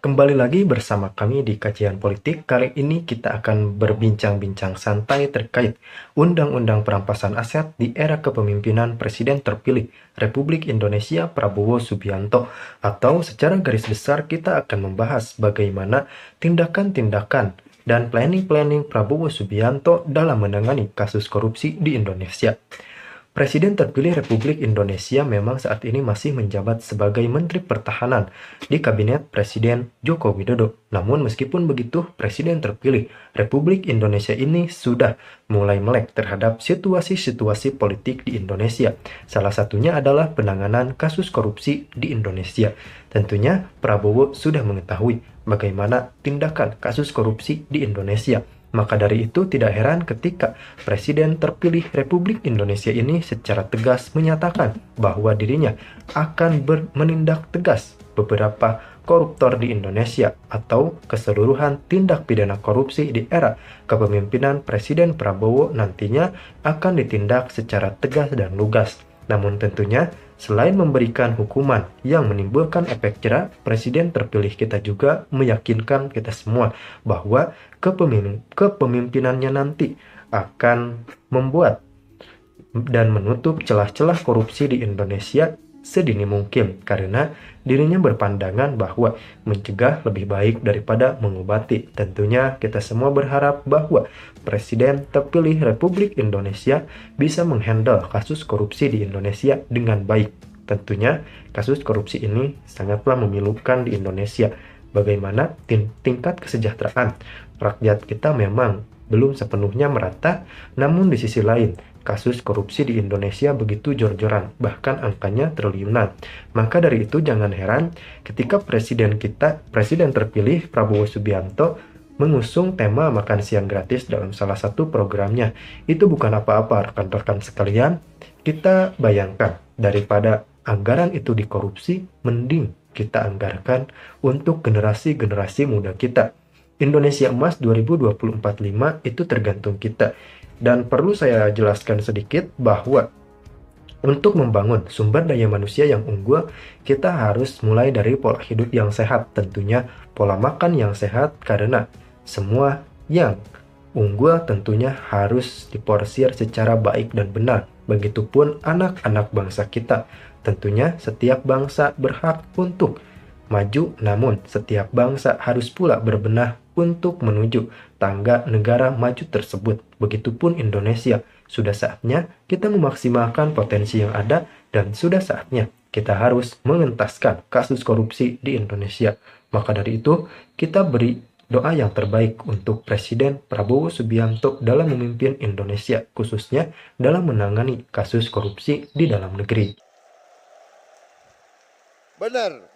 Kembali lagi bersama kami di Kajian Politik. Kali ini kita akan berbincang-bincang santai terkait Undang-Undang Perampasan Aset di era kepemimpinan Presiden terpilih Republik Indonesia Prabowo Subianto. Atau secara garis besar kita akan membahas bagaimana tindakan-tindakan dan planning-planning Prabowo Subianto dalam menangani kasus korupsi di Indonesia. Presiden terpilih Republik Indonesia memang saat ini masih menjabat sebagai Menteri Pertahanan di Kabinet Presiden Joko Widodo. Namun meskipun begitu, Presiden terpilih Republik Indonesia ini sudah mulai melek terhadap situasi-situasi politik di Indonesia. Salah satunya adalah penanganan kasus korupsi di Indonesia. Tentunya Prabowo sudah mengetahui bagaimana tindakan kasus korupsi di Indonesia. Maka dari itu tidak heran ketika Presiden terpilih Republik Indonesia ini secara tegas menyatakan bahwa dirinya akan menindak tegas beberapa koruptor di Indonesia atau keseluruhan tindak pidana korupsi di era kepemimpinan Presiden Prabowo nantinya akan ditindak secara tegas dan lugas. Namun tentunya selain memberikan hukuman yang menimbulkan efek jera, Presiden terpilih kita juga meyakinkan kita semua bahwa kepemimpinannya nanti akan membuat dan menutup celah-celah korupsi di Indonesia sedini mungkin, karena dirinya berpandangan bahwa mencegah lebih baik daripada mengobati. Tentunya kita semua berharap bahwa Presiden terpilih Republik Indonesia bisa menghandle kasus korupsi di Indonesia dengan baik. Tentunya kasus korupsi ini sangatlah memilukan di Indonesia. Bagaimana tingkat kesejahteraan rakyat kita memang belum sepenuhnya merata, namun di sisi lain kasus korupsi di Indonesia begitu jor-joran, bahkan angkanya triliunan. Maka dari itu jangan heran ketika Presiden terpilih Prabowo Subianto mengusung tema makan siang gratis dalam salah satu programnya. Itu bukan apa-apa rekan-rekan sekalian. Kita bayangkan daripada anggaran itu dikorupsi, mending kita anggarkan untuk generasi-generasi muda kita. Indonesia Emas 2045 itu tergantung kita. Dan perlu saya jelaskan sedikit bahwa untuk membangun sumber daya manusia yang unggul, kita harus mulai dari pola hidup yang sehat. Tentunya pola makan yang sehat, karena semua yang unggul tentunya harus diporsir secara baik dan benar. Begitupun anak-anak bangsa kita. Tentunya setiap bangsa berhak untuk maju, namun setiap bangsa harus pula berbenah untuk menuju tangga negara maju tersebut. Begitupun Indonesia. Sudah saatnya kita memaksimalkan potensi yang ada, dan sudah saatnya kita harus mengentaskan kasus korupsi di Indonesia. Maka dari itu, kita beri doa yang terbaik untuk Presiden Prabowo Subianto dalam memimpin Indonesia, khususnya dalam menangani kasus korupsi di dalam negeri. Benar.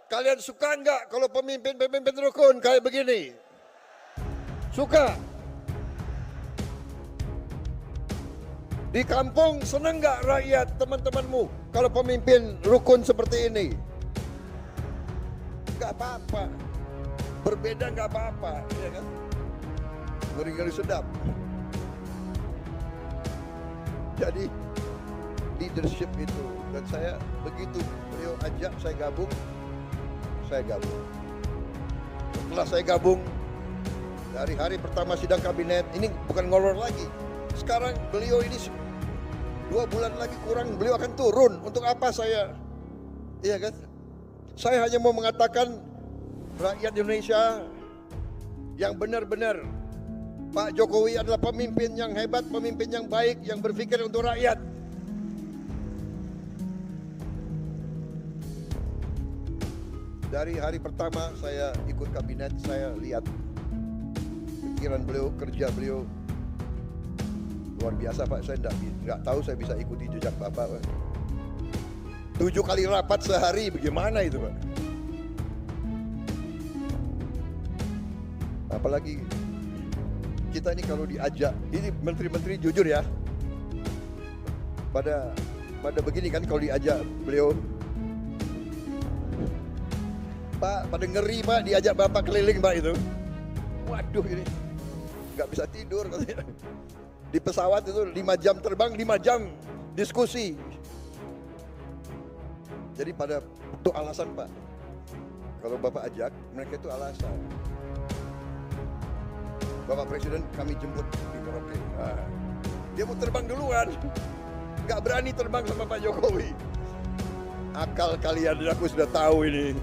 Kalian suka nggak kalau pemimpin rukun kayak begini? Suka? Di kampung senang nggak rakyat teman-temanmu kalau pemimpin rukun seperti ini? Nggak apa-apa. Berbeda nggak apa-apa, ya kan? Ngeri-ngeri sedap. Jadi leadership itu, dan saya begitu beliau ajak saya gabung. Setelah saya gabung, dari hari pertama sidang kabinet, ini bukan ngolor lagi. Sekarang beliau ini 2 bulan lagi kurang, beliau akan turun. Untuk apa saya? Iya kan? Saya hanya mau mengatakan rakyat Indonesia yang benar-benar Pak Jokowi adalah pemimpin yang hebat, pemimpin yang baik, yang berpikir untuk rakyat. Dari hari pertama saya ikut kabinet, saya lihat pikiran beliau, kerja beliau luar biasa Pak. Saya nggak tahu saya bisa ikuti jejak Bapak Pak. 7 kali rapat sehari, bagaimana itu Pak? Apalagi kita ini kalau diajak, ini menteri-menteri jujur ya, pada begini kan kalau diajak beliau, Pak, pada ngeri Pak, diajak Bapak keliling Pak itu. Waduh, ini nggak bisa tidur katanya. Di pesawat itu 5 jam terbang, 5 jam diskusi. Jadi pada itu alasan Pak, Kalau Bapak ajak, mereka itu alasan. Bapak Presiden kami jemput di Merauke. Nah, dia mau terbang duluan. Gak berani terbang sama Pak Jokowi. Akal kalian, aku sudah tahu ini.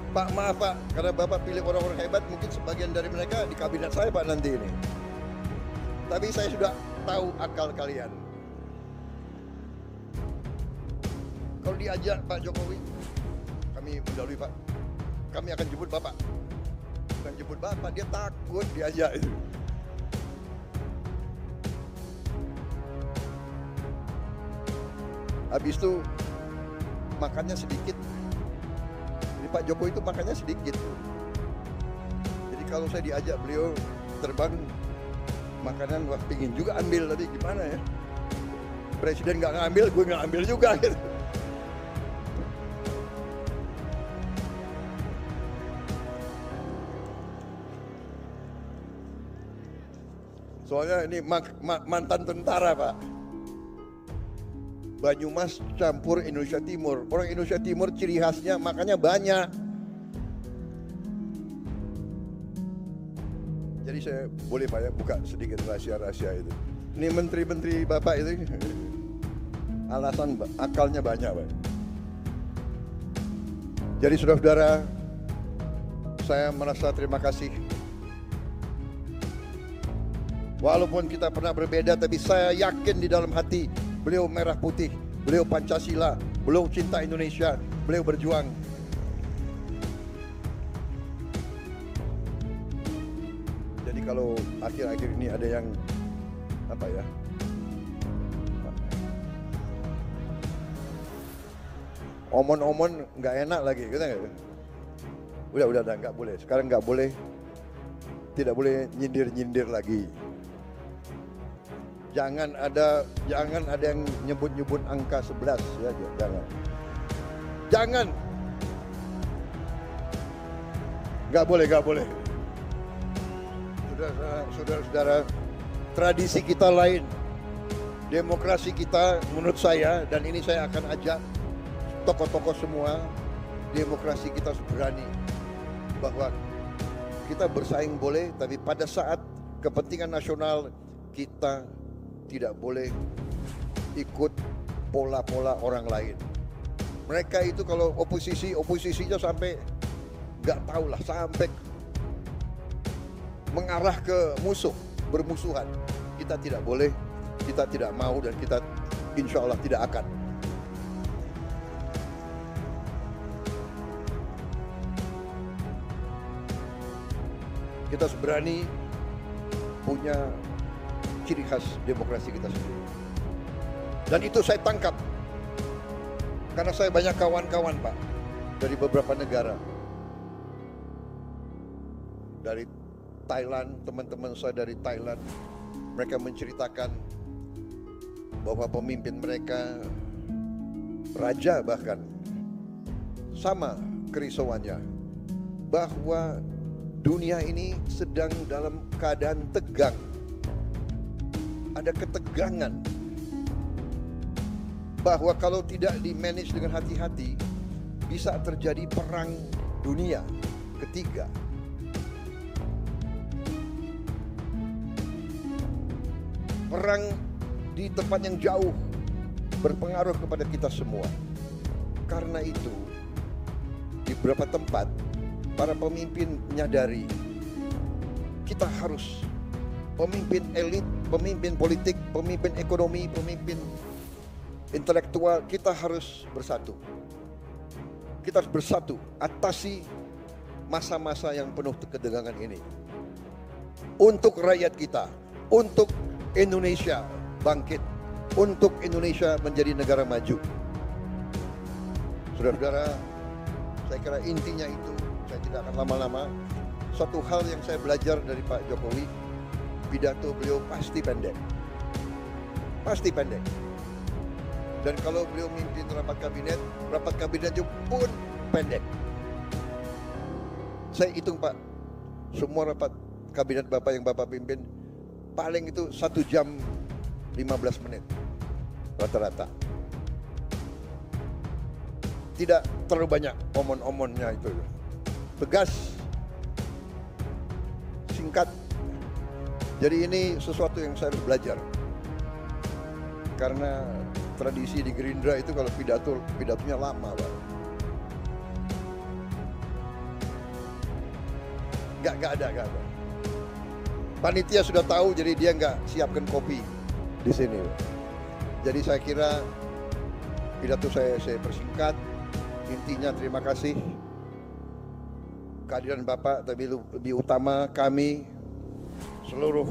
Pak, maaf Pak, karena Bapak pilih orang-orang hebat, mungkin sebagian dari mereka di kabinet saya Pak nanti ini. Tapi saya sudah tahu akal kalian. Kalau diajak Pak Jokowi, kami mendahului Pak, kami akan jemput Bapak. Bukan jemput Bapak, dia takut diajak itu. Habis itu makannya sedikit. Jadi Pak Jokowi itu makannya sedikit. Jadi kalau saya diajak beliau terbang, makanan wah pingin juga ambil, tapi gimana ya? Presiden nggak ngambil, gue nggak ambil juga gitu. Soalnya ini mantan tentara Pak. Banyumas campur Indonesia Timur. Orang Indonesia Timur ciri khasnya makannya banyak. Jadi saya boleh Pak ya buka sedikit rahasia-rahasia itu. Ini menteri-menteri Bapak itu alasan akalnya banyak Pak. Jadi saudara-saudara, saya merasa terima kasih. Walaupun kita pernah berbeda, tapi saya yakin di dalam hati beliau merah putih, beliau Pancasila, beliau cinta Indonesia, beliau berjuang. Jadi kalau akhir-akhir ini ada yang apa ya? Omon-omon nggak enak lagi, gitu nggak? Udah nggak boleh. Sekarang nggak boleh, tidak boleh nyindir-nyindir lagi. Jangan ada yang nyebut-nyebut angka 11 ya, jangan. Nggak boleh. Saudara-saudara, tradisi kita lain, demokrasi kita menurut saya, dan ini saya akan ajak tokoh-tokoh semua, demokrasi kita berani bahwa kita bersaing boleh, tapi pada saat kepentingan nasional kita tidak boleh ikut pola-pola orang lain. Mereka itu kalau oposisinya sampai nggak tahu lah, sampai mengarah ke bermusuhan. Kita tidak boleh, kita tidak mau, dan kita insya Allah tidak akan. Kita berani punya ciri khas demokrasi kita sendiri. Dan itu saya tangkap. Karena saya banyak kawan-kawan Pak, dari beberapa negara. Dari Thailand, teman-teman saya dari Thailand, mereka menceritakan bahwa pemimpin mereka, raja bahkan, sama kerisauannya, bahwa dunia ini sedang dalam keadaan tegang. Ada ketegangan, bahwa kalau tidak di-manage dengan hati-hati, bisa terjadi perang dunia ketiga. Perang di tempat yang jauh berpengaruh kepada kita semua. Karena itu, di beberapa tempat, para pemimpin menyadari kita harus pemimpin elit, pemimpin politik, pemimpin ekonomi, pemimpin intelektual, kita harus bersatu. Kita harus bersatu atasi masa-masa yang penuh ketegangan ini. Untuk rakyat kita, untuk Indonesia bangkit, untuk Indonesia menjadi negara maju. Saudara-saudara, saya kira intinya itu, saya tidak akan lama-lama. Satu hal yang saya belajar dari Pak Jokowi, pidato beliau pasti pendek. Pasti pendek. Dan kalau beliau mimpin rapat kabinetnya pun pendek. Saya hitung Pak, semua rapat kabinet Bapak yang Bapak pimpin, paling itu 1 jam 15 menit rata-rata. tidak terlalu banyak omon-omonnya itu. Tegas, singkat. Jadi ini sesuatu yang saya harus belajar. Karena tradisi di Gerindra itu kalau pidatonya lama, Pak. Nggak ada. Panitia sudah tahu, jadi dia nggak siapkan kopi di sini. Jadi saya kira pidato saya persingkat. Intinya terima kasih kehadiran Bapak, tapi lebih utama kami seluruh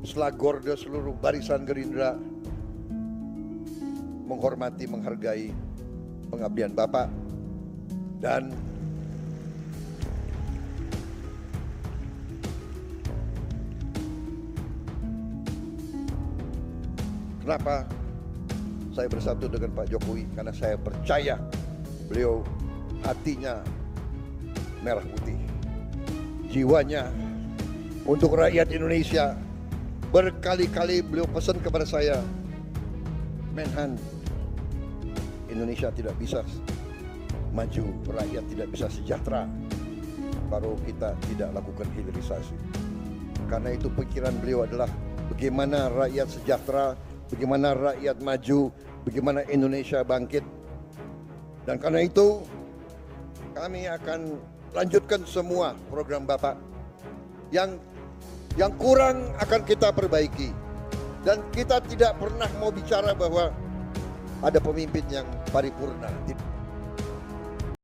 selagorda, seluruh barisan Gerindra menghormati, menghargai pengabdian Bapak, dan kenapa saya bersatu dengan Pak Jokowi? Karena saya percaya beliau hatinya merah putih, jiwanya untuk rakyat Indonesia. Berkali-kali beliau pesan kepada saya, Menhan, Indonesia tidak bisa maju, rakyat tidak bisa sejahtera kalau kita tidak lakukan hilirisasi. Karena itu pikiran beliau adalah bagaimana rakyat sejahtera, bagaimana rakyat maju, bagaimana Indonesia bangkit. Dan karena itu kami akan lanjutkan semua program Bapak. Yang kurang akan kita perbaiki. Dan kita tidak pernah mau bicara bahwa ada pemimpin yang paripurna.